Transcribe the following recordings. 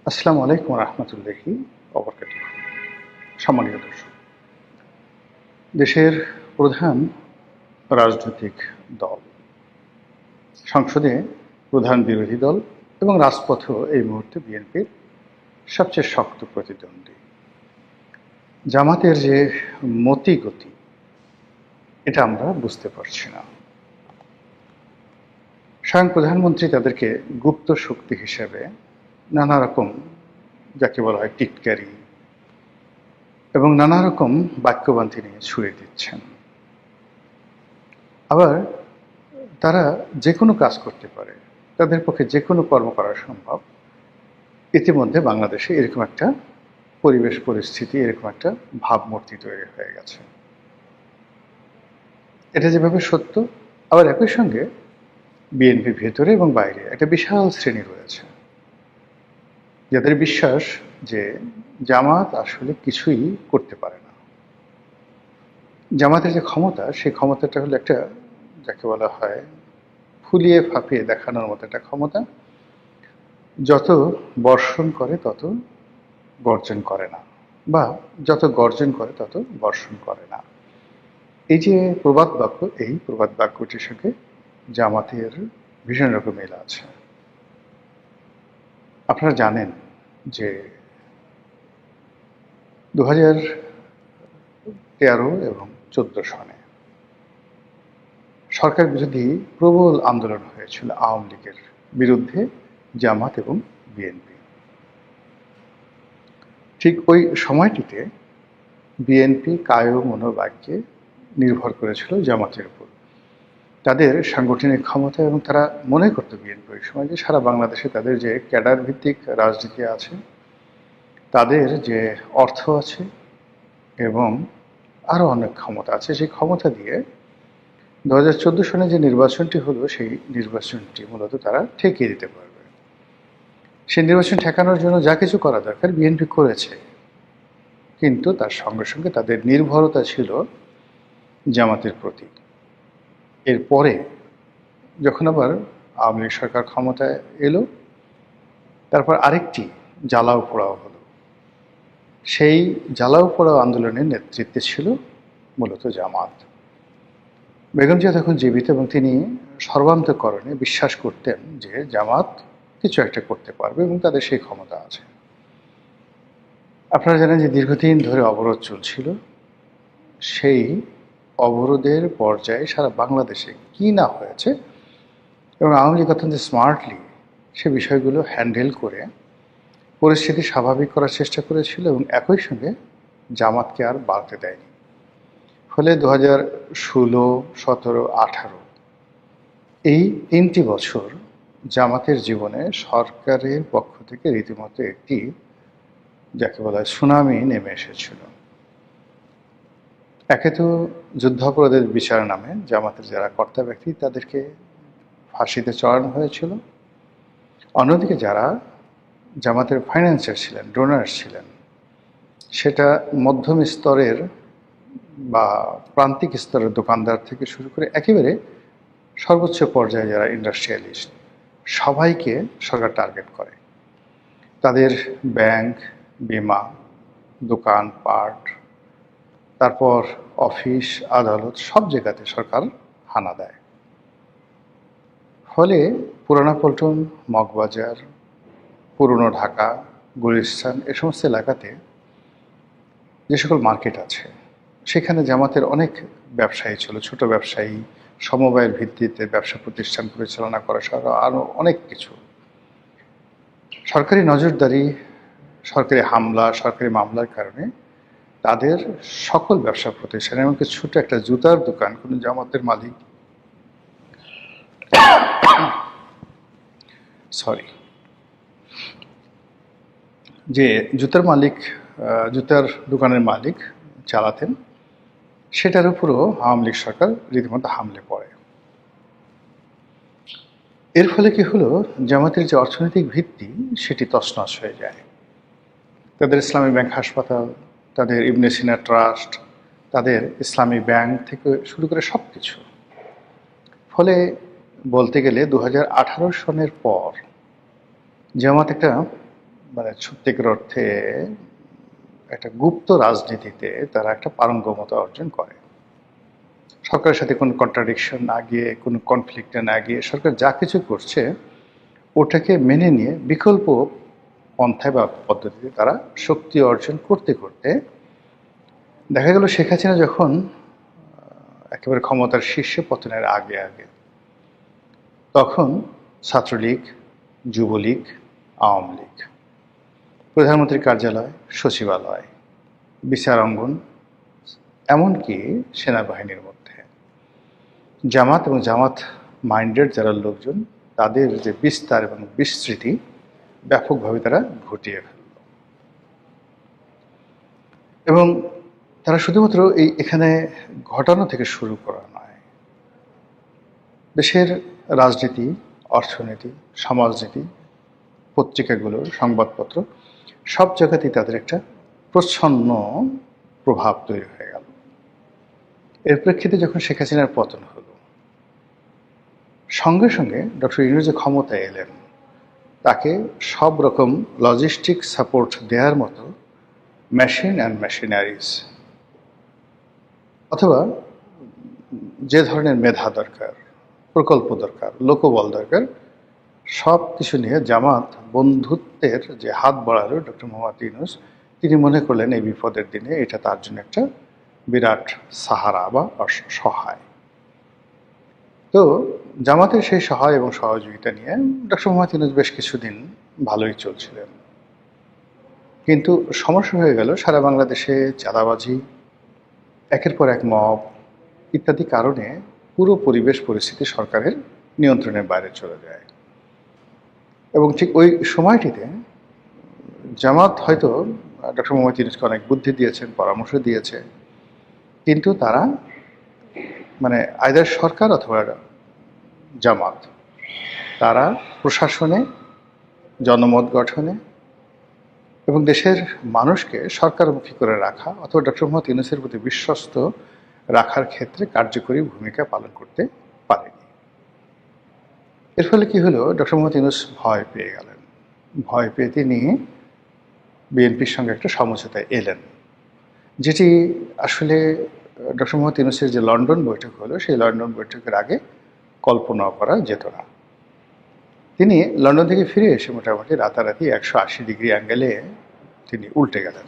আসসালামু আলাইকুম রহমতুল্লাহি ওবরকাতুহু। সম্মানিত দর্শক, দেশের প্রধান রাজনৈতিক দল, সংসদে প্রধান বিরোধী দল এবং রাজপথেও এই মুহূর্তে বিএনপির সবচেয়ে শক্ত প্রতিদ্বন্দ্বী জামাতের যে মতিগতি, এটা আমরা বুঝতে পারছি না। স্বয়ং প্রধানমন্ত্রী তাদেরকে গুপ্ত শক্তি হিসেবে নানা রকম, যাকে বলা হয় টিটকারি এবং নানা রকম বাক্যবান্তি নিয়ে ছুড়ে দিচ্ছেন। আবার তারা যে কোনো কাজ করতে পারে, তাদের পক্ষে যে কোনো কর্ম করা সম্ভব। ইতিমধ্যে বাংলাদেশে এরকম একটা পরিবেশ পরিস্থিতি, এরকম একটা ভাবমূর্তি তৈরি হয়ে গেছে। এটা যেভাবে সত্য, আবার একই সঙ্গে বিএনপি ভেতরে এবং বাইরে একটা বিশাল শ্রেণী রয়েছে যাদের বিশ্বাস যে জামাত আসলে কিছুই করতে পারে না। জামাতের যে ক্ষমতা, সেই ক্ষমতাটা হলো একটা, যাকে বলা হয় ফুলিয়ে ফাঁপিয়ে দেখানোর মতো একটা ক্ষমতা। যত বর্ষণ করে তত গর্জন করে না, বা যত গর্জন করে তত বর্ষণ করে না। এই যে প্রবাদ বাক্য, এই প্রবাদ বাক্যটির সঙ্গে জামাতের ভীষণ রকম মিল আছে। আপনারা জানেন যে 2013 এবং 14 সনে সরকার বিরোধী প্রবল আন্দোলন হয়েছিল আওয়ামী লীগের বিরুদ্ধে, জামাত এবং বিএনপি। ঠিক ওই সময়টিতে বিএনপি কায় মনোবাক্যে নির্ভর করেছিল জামাতের উপর, তাদের সাংগঠনিক ক্ষমতা, এবং তারা মনে করত বিএনপি ওই সময় যে সারা বাংলাদেশে তাদের যে ক্যাডার ভিত্তিক রাজনীতি আছে, তাদের যে অর্থ আছে এবং আরও অনেক ক্ষমতা আছে, সেই ক্ষমতা দিয়ে 2014 সনে যে নির্বাচনটি হলো, সেই নির্বাচনটি মূলত তারা ঠেকিয়ে দিতে পারবে। সেই নির্বাচন ঠেকানোর জন্য যা কিছু করা দরকার বিএনপি করেছে, কিন্তু তার সঙ্গে সঙ্গে তাদের নির্ভরতা ছিল জামাতের প্রতি। এরপরে যখন আবার আওয়ামী লীগ সরকার ক্ষমতায় এলো, তারপর আরেকটি জ্বালাও পোড়াও হলো। সেই জ্বালাও পোড়াও আন্দোলনের নেতৃত্বে ছিল মূলত জামাত। বেগম জিয়া তখন জীবিত এবং তিনি সর্বান্তকরণে বিশ্বাস করতেন যে জামাত কিছু একটা করতে পারবে এবং তাদের সেই ক্ষমতা আছে। আপনারা জানেন যে দীর্ঘদিন ধরে অবরোধ চলছিল। সেই অবরোধের পর্যায়ে সারা বাংলাদেশে কি না হয়েছে, এবং আওয়ামী লীগ অত্যন্ত স্মার্টলি সে বিষয়গুলো হ্যান্ডেল করে পরিস্থিতি স্বাভাবিক করার চেষ্টা করেছিল, এবং একই সঙ্গে জামাতকে আর বাড়তে দেয়নি। ফলে 2016, 17, 18 এই 3টি বছর জামাতের জীবনে সরকারের পক্ষ থেকে রীতিমতো একটি, যাকে বলা হয় সুনামি নেমে এসেছিল। একে তো যুদ্ধাপরাধের বিচার নামে জামাতের যারা কর্তা ব্যক্তি তাদেরকে ফাঁসিতে চড়ানো হয়েছিল। অন্যদিকে যারা জামাতের ফাইন্যান্সার ছিলেন, ডোনার ছিলেন, সেটা মধ্যম স্তরের বা প্রান্তিক স্তরের দোকানদার থেকে শুরু করে একেবারে সর্বোচ্চ পর্যায়ে যারা ইন্ডাস্ট্রিয়ালিস্ট, সবাইকে সরকার টার্গেট করে। তাদের ব্যাংক, বিমা, দোকানপাট, তারপর অফিস, আদালত, সব জায়গাতে সরকার হানা দেয়। ফলে পুরানা পল্টন, মগবাজার, পুরনো ঢাকা, গুলিস্তান, এ সমস্ত এলাকাতে যে সকল মার্কেট আছে, সেখানে জামাতের অনেক ব্যবসায়ী ছিল, ছোট ব্যবসায়ী, সমবায়ের ভিত্তিতে ব্যবসা প্রতিষ্ঠান পরিচালনা করা সহ আরও অনেক কিছু। সরকারি নজরদারি, সরকারি হামলা, সরকারি মামলার কারণে তাদের সকল ব্যবসা প্রতিষ্ঠান, এমনকি ছোট একটা জুতার দোকান কোনো জামাতের মালিক যে জুতার দোকানের মালিক চালাতেন, সেটার উপরও আওয়ামী লীগ সরকার রীতিমতো হামলে পড়ে। এর ফলে কি হলো, জামাতের যে অর্থনৈতিক ভিত্তি সেটি তছনছ হয়ে যায়। তাদের ইসলামী ব্যাংক হাসপাতাল, তাদের ইবনে সিনা ট্রাস্ট, তাদের ইসলামী ব্যাংক থেকে শুরু করে সব কিছু। ফলে বলতে গেলে 2018 সনের পর জামাত একটা মানে সত্যিকার অর্থে একটা গুপ্ত রাজনীতিতে তারা একটা পারঙ্গমতা অর্জন করে। সরকারের সাথে কোনো কন্ট্রাডিকশন না গিয়ে, কোনো কনফ্লিক্টে না গিয়ে সরকার যা কিছু করছে ওটাকে মেনে নিয়ে বিকল্প পন্থায় বা পদ্ধতিতে তারা শক্তি অর্জন করতে করতে দেখা গেল শেখ হাসিনা যখন একেবারে ক্ষমতার শীর্ষে পতনের আগে আগে, তখন ছাত্রলীগ, যুবলীগ, আওয়ামী লীগ, প্রধানমন্ত্রীর কার্যালয়, সচিবালয়, বিচার অঙ্গন, এমনকি সেনাবাহিনীর মধ্যে জামাত এবং জামাত মাইন্ডেড যারা লোকজন, তাদের যে বিস্তার এবং বিস্তৃতি ব্যাপকভাবে তারা ঘটিয়ে ফেলল। এবং তারা শুধুমাত্র এখানে ঘটানো থেকে শুরু করা নয়, দেশের রাজনীতি, অর্থনীতি, সমাজনীতি, পত্রিকাগুলো, সংবাদপত্র, সব জায়গাতেই তাদের একটা প্রচ্ছন্ন প্রভাব তৈরি হয়ে গেল। এর প্রেক্ষিতে যখন শেখ হাসিনার পতন হলো, সঙ্গে সঙ্গে ডক্টর ইউনূস যে ক্ষমতায় এলেন, তাকে সব রকম লজিস্টিক সাপোর্ট দেওয়ার মতো মেশিন অ্যান্ড মেশিনারিজ, অথবা যে ধরনের মেধা দরকার, প্রকল্প দরকার, লোকবল দরকার, সব কিছু নিয়ে জামাত বন্ধুত্বের যে হাত বাড়ালো ডক্টর মোহাম্মদ ইউনূস, তিনি মনে করলেন এই বিপদের দিনে এটা তার জন্য একটা বিরাট সাহারা বা সহায়। তো জামাতের সেই সহায় এবং সহযোগিতা নিয়ে ডক্টর মোহাম্মদ ইউনূস বেশ কিছুদিন ভালোই চলছিলেন। কিন্তু সমস্যা হয়ে গেল, সারা বাংলাদেশে চাঁদাবাজি, একের পর এক মব ইত্যাদি কারণে পুরো পরিবেশ পরিস্থিতি সরকারের নিয়ন্ত্রণের বাইরে চলে যায়। এবং ঠিক ওই সময়টিতে জামাত হয়তো ডক্টর মোহাম্মদ ইউনূসকে অনেক বুদ্ধি দিয়েছেন, পরামর্শ দিয়েছে, কিন্তু তারা মানে আইদার সরকার অথবা জামাত, তারা প্রশাসনে, জনমত গঠনে এবং দেশের মানুষকে সরকারমুখী করে রাখা অথবা ডক্টর মোহাম্মদ ইউনূসের প্রতি বিশ্বস্ত রাখার ক্ষেত্রে কার্যকরী ভূমিকা পালন করতে পারেনি। এর ফলে কি হলো, ডক্টর মোহাম্মদ ইউনূস ভয় পেয়ে গেলেন। ভয় পেয়ে তিনি বিএনপির সঙ্গে একটা সমঝোতায় এলেন, যেটি আসলে ডক্টর মোহাম্মদ ইউনূসের যে লন্ডন বৈঠক হলো, সেই লন্ডন বৈঠকের আগে কল্পনাও করা যেত না। তিনি লন্ডন থেকে ফিরে এসে মোটামুটি রাতারাতি 180 ডিগ্রি অ্যাঙ্গেলে তিনি উল্টে গেলেন।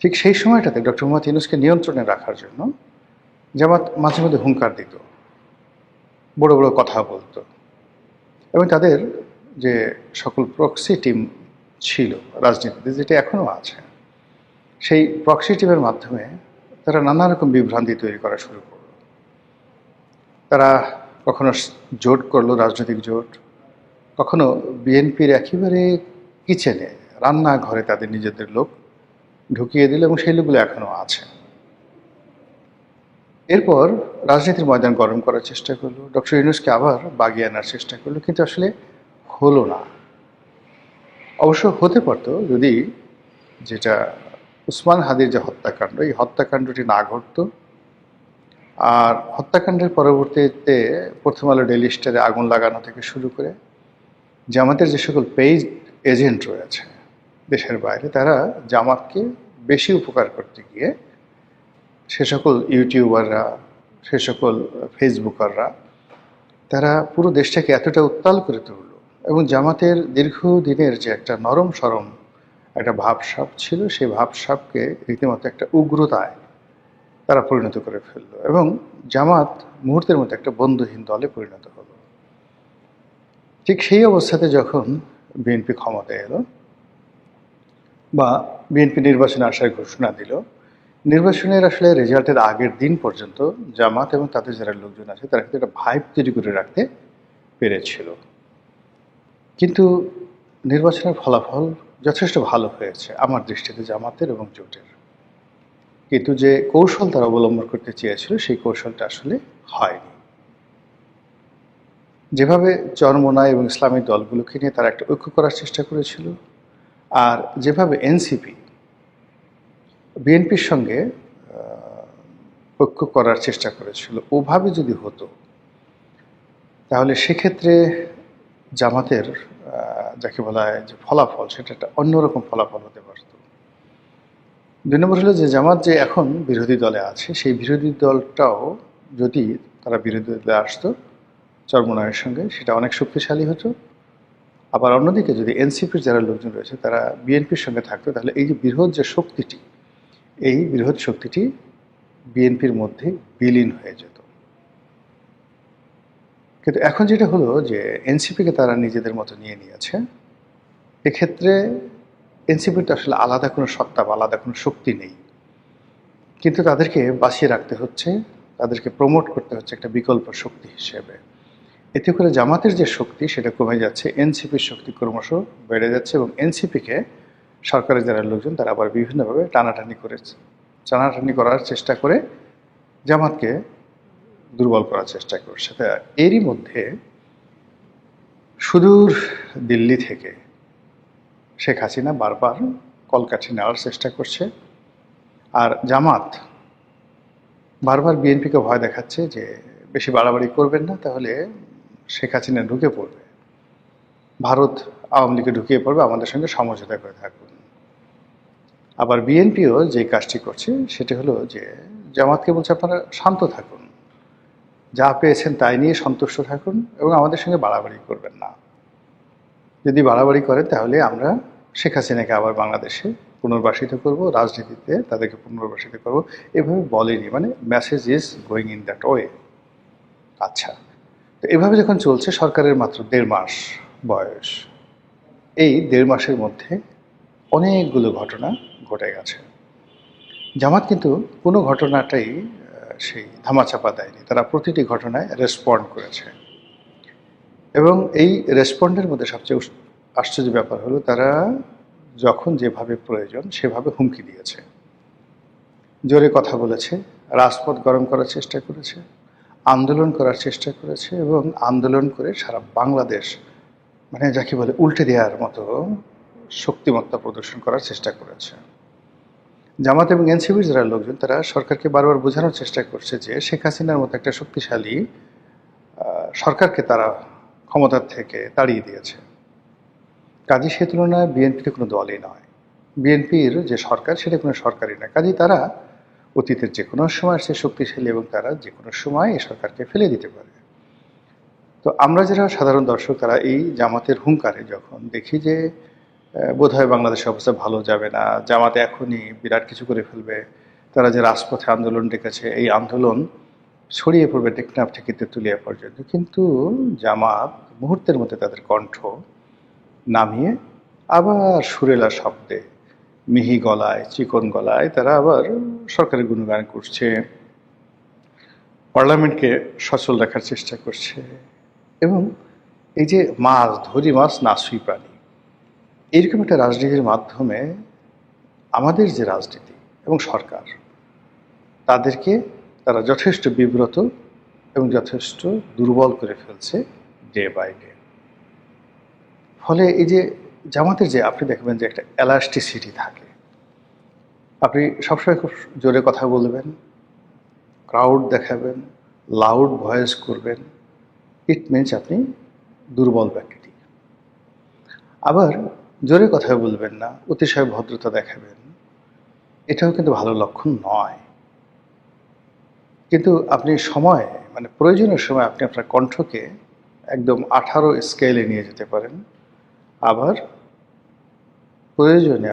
ঠিক সেই সময়টাতে ডক্টর মোহাম্মদ ইউনূসকে নিয়ন্ত্রণে রাখার জন্য জামাত মাঝে মধ্যে হুঙ্কার দিত, বড় বড় কথা বলতো, এবং তাদের যে সকল প্রক্সি টিম ছিল রাজনীতিতে, যেটা এখনও আছে, সেই প্রক্সি টিমের মাধ্যমে তারা নানা রকম বিভ্রান্তি তৈরি করা শুরু করলো। তারা কখনো জোট করলো, রাজনৈতিক জোট, কখনো বিএনপির একেবারে কিচেনে, রান্নাঘরে তাদের নিজেদের লোক ঢুকিয়ে দিল, এবং সেই লোকগুলো এখনও আছে। এরপর রাজনীতির ময়দান গরম করার চেষ্টা করলো, ডক্টর ইউনূসকে আবার বাগিয়ে আনার চেষ্টা করলো, কিন্তু আসলে হলো না। অবশ্য হতে পারত যদি যেটা উসমান হাদির যে হত্যাকাণ্ড, এই হত্যাকাণ্ডটি না ঘটত, আর হত্যাকাণ্ডের পরবর্তীতে প্রথম আলো ডেইলি স্টারে আগুন লাগানো থেকে শুরু করে জামাতের যে সকল পেইড এজেন্ট রয়েছে দেশের বাইরে, তারা জামাতকে বেশি উপকার করতে গিয়ে সে সকল ইউটিউবাররা, সে সকল ফেসবুকাররা, তারা পুরো দেশটাকে এতটা উত্তাল করে তুলল, এবং জামাতের দীর্ঘদিনের যে একটা নরম সরম একটা ভাবসাব ছিল, সেই ভাবসাবকে রীতিমতো একটা উগ্রতায় তারা পরিণত করে ফেললো, এবং জামাত মুহূর্তের মধ্যে একটা বন্ধুহীন দলে পরিণত হলো। ঠিক সেই অবস্থাতে যখন বিএনপি ক্ষমতায় এলো বা বিএনপি নির্বাচনে আসার ঘোষণা দিল, নির্বাচনের আসলে রেজাল্টের আগের দিন পর্যন্ত জামাত এবং তাদের যারা লোকজন আছে তারা কিন্তু একটা ভাইব তৈরি করে রাখতে পেরেছিল। কিন্তু নির্বাচনের ফলাফল যথেষ্ট ভালো হয়েছে আমার দৃষ্টিতে, জামাতের এবং জোটের, কিন্তু যে কৌশল তারা অবলম্বন করতে চেয়েছিল সেই কৌশলটা আসলে হয়নি। যেভাবে চরমোনাই এবং ইসলামিক দলগুলোকে নিয়ে তারা একটা ঐক্য করার চেষ্টা করেছিল, আর যেভাবে এনসিপি বিএনপির সঙ্গে ঐক্য করার চেষ্টা করেছিল, ওভাবে যদি হতো তাহলে সেক্ষেত্রে জামাতের যাকে বলা হয় যে ফলাফল, সেটা একটা অন্যরকম ফলাফল হতে পারত। ২ নম্বর হলো যে জামাত যে এখন বিরোধী দলে আছে, সেই বিরোধী দলটাও যদি তারা বিরোধী দলে আসতো চরমোনাইয়ের সঙ্গে, সেটা অনেক শক্তিশালী হতো। আবার অন্যদিকে যদি এনসিপির যারা লোকজন রয়েছে তারা বিএনপির সঙ্গে থাকতো, তাহলে এই যে বৃহৎ যে শক্তিটি, এই বৃহৎ শক্তিটি বিএনপির মধ্যে বিলীন হয়ে যেত। কিন্তু এখন যেটা হলো যে এনসিপিকে তারা নিজেদের মতো নিয়ে নিয়েছে। এক্ষেত্রে এনসিপির তো আসলে আলাদা কোনো সত্তা বা আলাদা কোনো শক্তি নেই, কিন্তু তাদেরকে বাঁচিয়ে রাখতে হচ্ছে, তাদেরকে প্রমোট করতে হচ্ছে একটা বিকল্প শক্তি হিসেবে। এতে করে জামাতের যে শক্তি সেটা কমে যাচ্ছে, এনসিপির শক্তি ক্রমশ বেড়ে যাচ্ছে, এবং এনসিপিকে সরকারের যারা লোকজন তারা আবার বিভিন্নভাবে টানাটানি করার চেষ্টা করে জামাতকে দুর্বল করার চেষ্টা করছে। তা এরই মধ্যে সুদূর দিল্লি থেকে শেখ হাসিনা বারবার কলকাঠি নেওয়ার চেষ্টা করছে, আর জামাত বারবার বিএনপিকে ভয় দেখাচ্ছে যে বেশি বাড়াবাড়ি করবেন না, তাহলে শেখ হাসিনা ঢুকে পড়বে, ভারত আওয়ামী লীগে ঢুকিয়ে পড়বে, আমাদের সঙ্গে সমঝোতা করে থাকুন। আবার বিএনপিও যে কাজটি করছে সেটা হলো যে জামাতকে বলছে আপনারা শান্ত থাকুন, যা পেয়েছেন তাই নিয়ে সন্তুষ্ট থাকুন এবং আমাদের সঙ্গে বাড়াবাড়ি করবেন না। যদি বাড়াবাড়ি করেন তাহলে আমরা শেখ হাসিনাকে আবার বাংলাদেশে পুনর্বাসিত করব, রাজনীতিতে তাদেরকে পুনর্বাসিত করব, এভাবে বলেনি। মানে message is going in that way. আচ্ছা, তো এভাবে যখন চলছে, সরকারের মাত্র 1.5 মাস বয়স, এই 1.5 মাসের মধ্যে অনেকগুলো ঘটনা ঘটে গেছে। জামাত কিন্তু কোনো ঘটনাটাই সেই ধামাচাপা দেয়নি, তারা প্রতিটি ঘটনায় রেসপন্ড করেছে। এবং এই রেসপন্ডের মধ্যে সবচেয়ে আশ্চর্য ব্যাপার হলো তারা যখন যেভাবে প্রয়োজন সেভাবে হুমকি দিয়েছে, জোরে কথা বলেছে, রাজপথ গরম করার চেষ্টা করেছে, আন্দোলন করার চেষ্টা করেছে, এবং আন্দোলন করে সারা বাংলাদেশ মানে যাকে বলে উল্টে দেওয়ার মতো শক্তিমত্তা প্রদর্শন করার চেষ্টা করেছে। জামাত এবং এনসিপির যারা লোকজন তারা সরকারকে বারবার বোঝানোর চেষ্টা করছে যে শেখ হাসিনার মতো একটা শক্তিশালী সরকারকে তারা ক্ষমতার থেকে তাড়িয়ে দিয়েছে। কাজী সে তুলনায় বিএনপির কোনো দলই নয়, বিএনপির যে সরকার সেটা কোনো সরকারই নয়। কাজী তারা অতীতের যে কোনো সময় সে শক্তিশালী এবং তারা যে কোনো সময় এই সরকারকে ফেলে দিতে পারে। তো আমরা যারা সাধারণ দর্শক তারা এই জামাতের হুঙ্কারে যখন দেখি যে বোধহয় বাংলাদেশের অবস্থা ভালো যাবে না, জামাতে এখনই বিরাট কিছু করে ফেলবে, তারা যে রাজপথে আন্দোলন ডেকেছে এই আন্দোলন ছড়িয়ে পড়বে টেকনাফ থেকে তেঁতুলিয়া পর্যন্ত, কিন্তু জামাত মুহূর্তের মধ্যে তাদের কণ্ঠ নামিয়ে আবার সুরেলা শব্দে, মিহি গলায়, চিকন গলায় তারা আবার সরকারের গুণগান করছে, পার্লামেন্টকে সচল রাখার চেষ্টা করছে। এবং এই যে মাছ ধরি মাছ না ছুঁই প্রাণী, এইরকম একটা রাজনীতির মাধ্যমে আমাদের যে রাজনীতি এবং সরকার তাদেরকে তারা যথেষ্ট বিব্রত এবং যথেষ্ট দুর্বল করে ফেলছে ডে বাই ডে। ফলে এই যে জামাতের যে আপনি দেখবেন যে একটা এলাস্টিসিটি থাকে, আপনি সবসময় খুব জোরে কথা বলবেন, ক্রাউড দেখাবেন, লাউড ভয়েস করবেন, ইট মিনস আপনি দুর্বল ব্যক্তি। আবার জোরে কথা বলবেন না, অতিশয় ভদ্রতা দেখাবেন, এটাও কিন্তু ভালো লক্ষণ নয়। কিন্তু আপনি সময় মানে প্রয়োজনীয় সময় আপনি আপনার কণ্ঠকে একদম 18 স্কেলে নিয়ে যেতে পারেন, আবার প্রয়োজনে